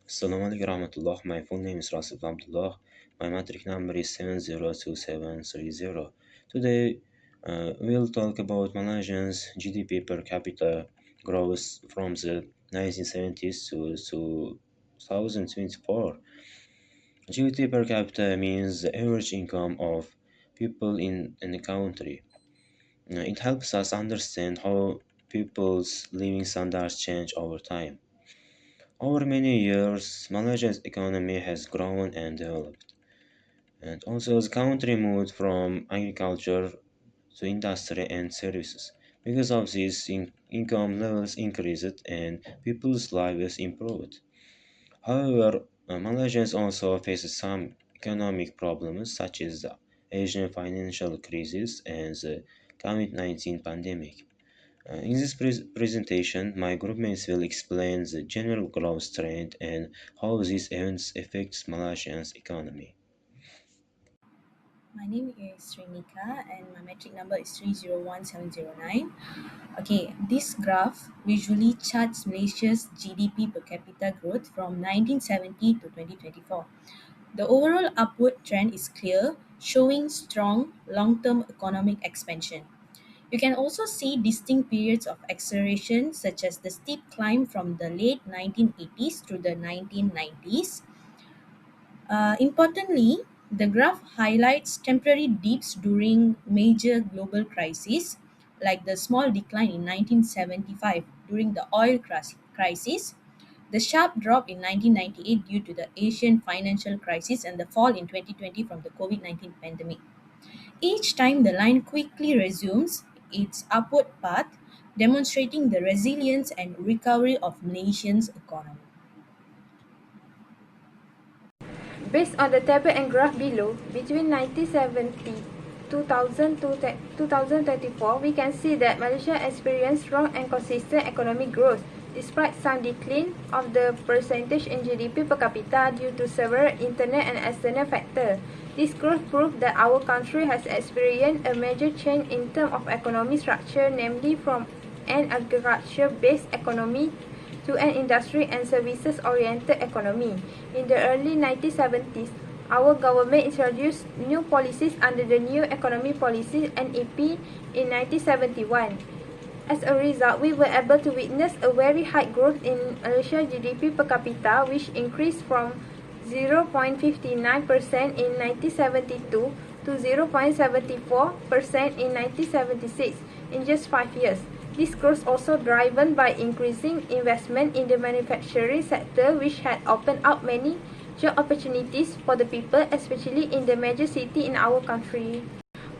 Assalamu alaikum rahmatullah. My full name is Rasul Abdullah. My matric number is 702730. Today, we'll talk about Malaysia's GDP per capita growth from the 1970s to 2024. GDP per capita means the average income of people in the country. It helps us understand how people's living standards change over time. Over many years, Malaysia's economy has grown and developed, and also the country moved from agriculture to industry and services. Because of this, income levels increased and people's lives improved. However, Malaysia also faces some economic problems such as the Asian financial crisis and the COVID-19 pandemic. In this presentation, my groupmates will explain the general growth trend and how these events affects Malaysia's economy. My name is Srinika and my metric number is 301709. Okay, this graph visually charts Malaysia's GDP per capita growth from 1970 to 2024. The overall upward trend is clear, showing strong long-term economic expansion. You can also see distinct periods of acceleration such as the steep climb from the late 1980s to the 1990s. Importantly, the graph highlights temporary dips during major global crises, like the small decline in 1975 during the oil crisis, the sharp drop in 1998 due to the Asian financial crisis, and the fall in 2020 from the COVID 19 pandemic. Each time the line quickly resumes its upward path, demonstrating the resilience and recovery of nation's economy. Based on the table and graph below, between 1970 2000 to 2024, we can see that Malaysia experienced strong and consistent economic growth, despite some decline of the percentage in GDP per capita due to several internal and external factors. This growth proved that our country has experienced a major change in terms of economic structure, namely from an agriculture-based economy to an industry and services-oriented economy. In the early 1970s, our government introduced new policies under the New Economy Policy (NEP) in 1971. As a result, we were able to witness a very high growth in Malaysia GDP per capita, which increased from 0.59% in 1972 to 0.74% in 1976 in just 5 years. This growth also driven by increasing investment in the manufacturing sector, which had opened up many job opportunities for the people, especially in the major city in our country.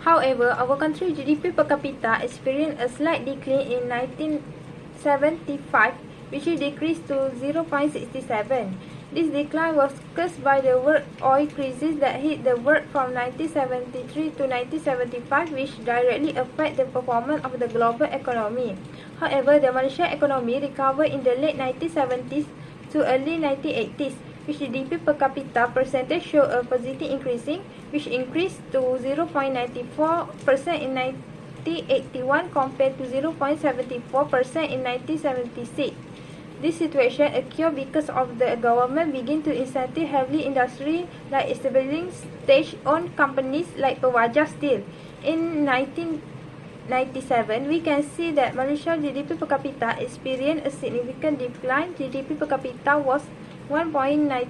However, our country GDP per capita experienced a slight decline in 1975, which decreased to 0.67. This decline was caused by the world oil crisis that hit the world from 1973 to 1975, which directly affected the performance of the global economy. However, the Malaysian economy recovered in the late 1970s to early 1980s, which GDP per capita percentage showed a positive increasing, which increased to 0.94% in 1981 compared to 0.74% in 1976. This situation occurred because of the government begin to incentive heavily industry like establishing state-owned companies like Pewaja Steel. In 1997, we can see that Malaysia GDP per capita experienced a significant decline. GDP per capita was 1.90%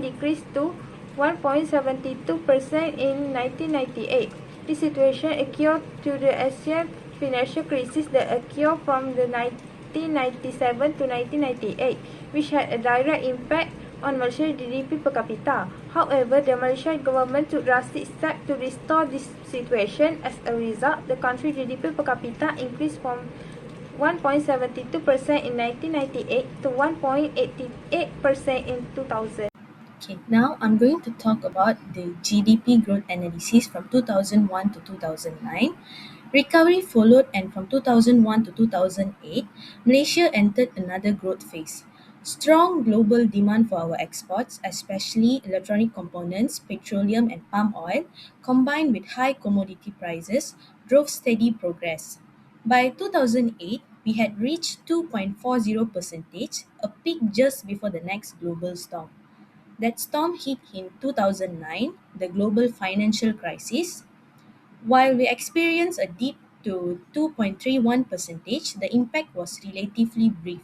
decreased to 1.72% in 1998. This situation occurred to the Asian financial crisis that occurred from the 1997 to 1998, which had a direct impact on Malaysia's GDP per capita. However, the Malaysian government took drastic steps to restore this situation. As a result, the country's GDP per capita increased from 1.72% in 1998 to 1.88% in 2000. Okay, now I'm going to talk about the GDP growth analysis from 2001 to 2009. Recovery followed, and from 2001 to 2008, Malaysia entered another growth phase. Strong global demand for our exports, especially electronic components, petroleum, and palm oil, combined with high commodity prices, drove steady progress. By 2008, we had reached 2.40%, a peak just before the next global storm. That storm hit in 2009, the global financial crisis. While we experienced a dip to 2.31%, the impact was relatively brief.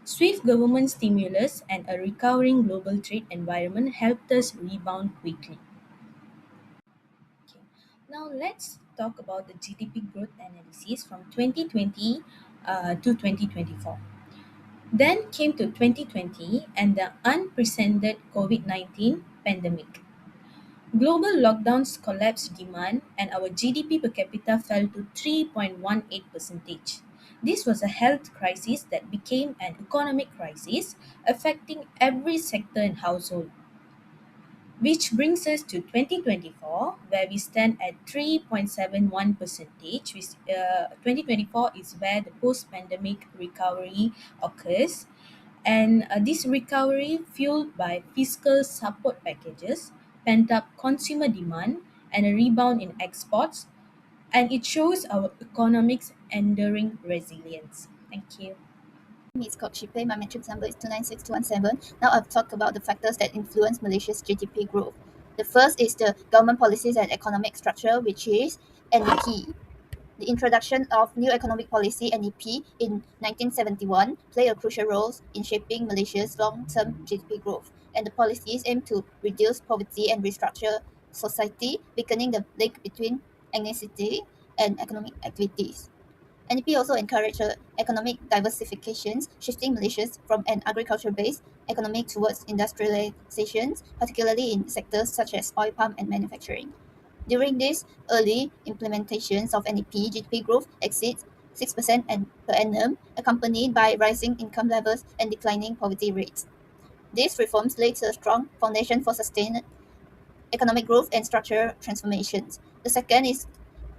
Swift government stimulus and a recovering global trade environment helped us rebound quickly. Okay. Now let's talk about the GDP growth analysis from 2020 to 2024. Then came to 2020 and the unprecedented COVID 19 pandemic. Global lockdowns collapsed demand and our GDP per capita fell to 3.18%. This was a health crisis that became an economic crisis, affecting every sector and household. Which brings us to 2024, where we stand at 3.71 percentage. 2024 is where the post-pandemic recovery occurs, and this recovery fueled by fiscal support packages, pent-up consumer demand, and a rebound in exports, and it shows our economics enduring resilience. Thank you. It's called Shipe. My matrix number is 296217. Now I've talked about the factors that influence Malaysia's GDP growth. The first is the government policies and economic structure, which is NEP. The introduction of new economic policy NEP in 1971 played a crucial role in shaping Malaysia's long-term GDP growth, and the policies aim to reduce poverty and restructure society, weakening the link between ethnicity and economic activities. NEP also encouraged economic diversification, shifting Malaysia from an agriculture-based economy towards industrialization, particularly in sectors such as oil palm and manufacturing. During these early implementations of NEP, GDP growth exceeds 6% per annum, accompanied by rising income levels and declining poverty rates. These reforms laid a strong foundation for sustained economic growth and structural transformations. The second is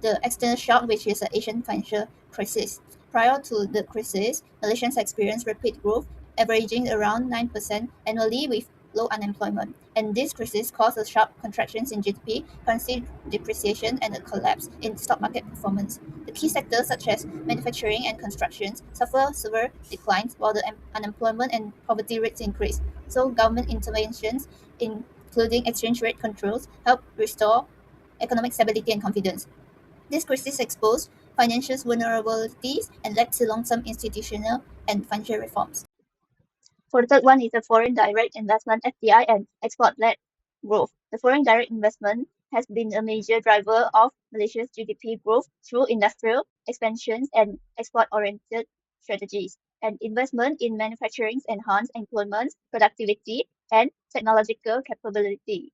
the external shock, which is the Asian financial crisis. Prior to the crisis, Malaysians experienced rapid growth, averaging around 9% annually with low unemployment. And this crisis caused a sharp contractions in GDP, currency depreciation, and a collapse in stock market performance. The key sectors such as manufacturing and construction suffer severe declines while the unemployment and poverty rates increase. So government interventions, including exchange rate controls, help restore economic stability and confidence. This crisis exposed financial vulnerabilities and led to long-term institutional and financial reforms. For the third one is the foreign direct investment (FDI) and export-led growth. The foreign direct investment has been a major driver of Malaysia's GDP growth through industrial expansions and export-oriented strategies. And investment in manufacturing enhanced employment, productivity, and technological capabilities.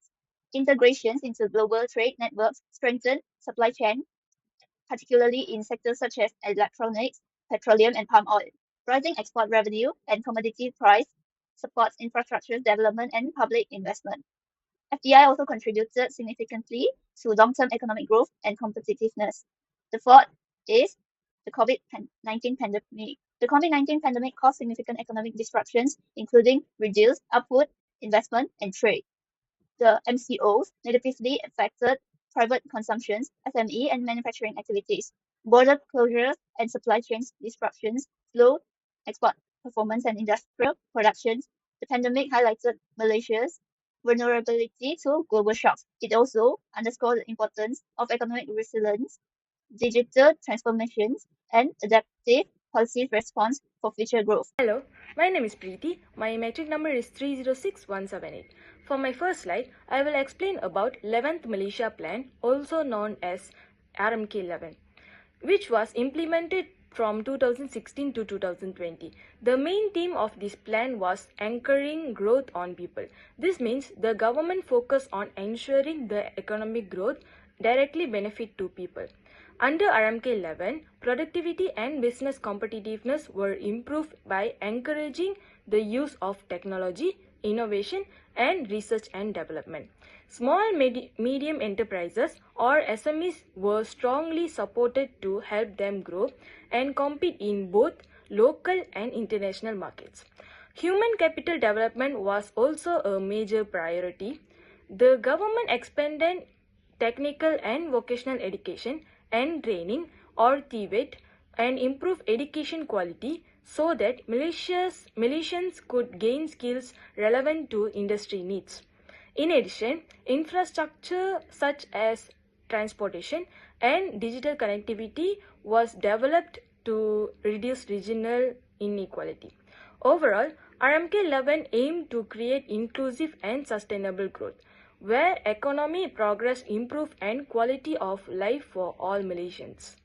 Integrations into global trade networks strengthen supply chain, particularly in sectors such as electronics, petroleum, and palm oil. Rising export revenue and commodity price supports infrastructure development and public investment. FDI also contributed significantly to long-term economic growth and competitiveness. The fourth is the COVID-19 pandemic. The COVID-19 pandemic caused significant economic disruptions, including reduced output, investment, and trade. The MCOs negatively affected private consumptions, SME, and manufacturing activities. Border closures and supply chain disruptions slowed export performance and industrial production. The pandemic highlighted Malaysia's vulnerability to global shocks. It also underscored the importance of economic resilience, digital transformations, and adaptive policy response for future growth. Hello, my name is Preeti. My metric number is 306178. For my first slide, I will explain about 11th Malaysia Plan, also known as RMK11, which was implemented from 2016 to 2020. The main theme of this plan was anchoring growth on people. This means the government focused on ensuring the economic growth directly benefit to people. Under RMK11, productivity and business competitiveness were improved by encouraging the use of technology, innovation, and research and development. Small medium enterprises or SMEs were strongly supported to help them grow and compete in both local and international markets. Human capital development was also a major priority. The government expanded technical and vocational education and training or TVET and improve education quality so that Malaysians could gain skills relevant to industry needs. In addition, infrastructure such as transportation and digital connectivity was developed to reduce regional inequality. Overall, RMK11 aimed to create inclusive and sustainable growth, where economy progress improved and quality of life for all Malaysians.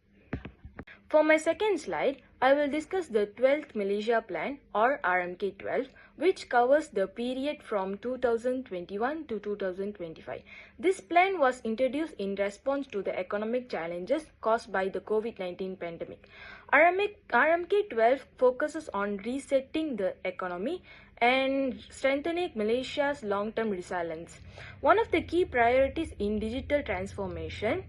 For my second slide, I will discuss the 12th Malaysia Plan or RMK12, which covers the period from 2021 to 2025. This plan was introduced in response to the economic challenges caused by the COVID-19 pandemic. RMK12 focuses on resetting the economy and strengthening Malaysia's long-term resilience. One of the key priorities in digital transformation,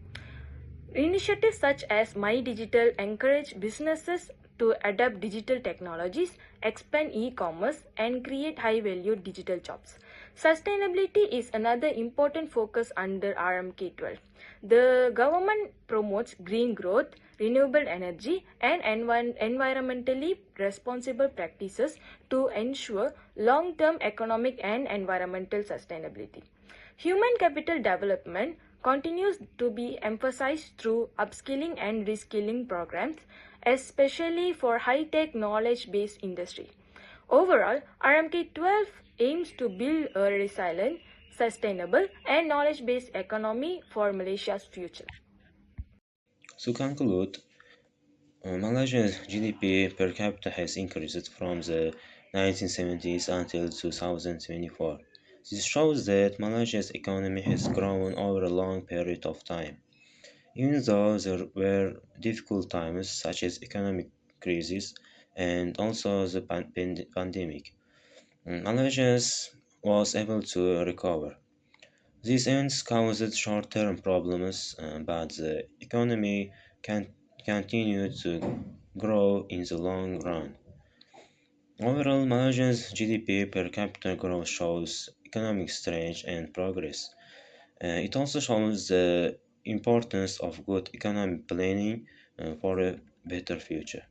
initiatives such as My Digital encourage businesses to adopt digital technologies, expand e-commerce, and create high-value digital jobs. Sustainability is another important focus under RMK12. The government promotes green growth, renewable energy, and environmentally responsible practices to ensure long-term economic and environmental sustainability. Human capital development continues to be emphasized through upskilling and reskilling programs, especially for high-tech knowledge-based industry. Overall, RMK12 aims to build a resilient, sustainable, and knowledge-based economy for Malaysia's future. To conclude, Malaysia's GDP per capita has increased from the 1970s until 2024. This shows that Malaysia's economy has grown over a long period of time. Even though there were difficult times such as economic crisis and also the pandemic, Malaysia was able to recover. These events caused short-term problems, but the economy can continue to grow in the long run. Overall, Malaysia's GDP per capita growth shows economic strength and progress. It also shows the importance of good economic planning for a better future.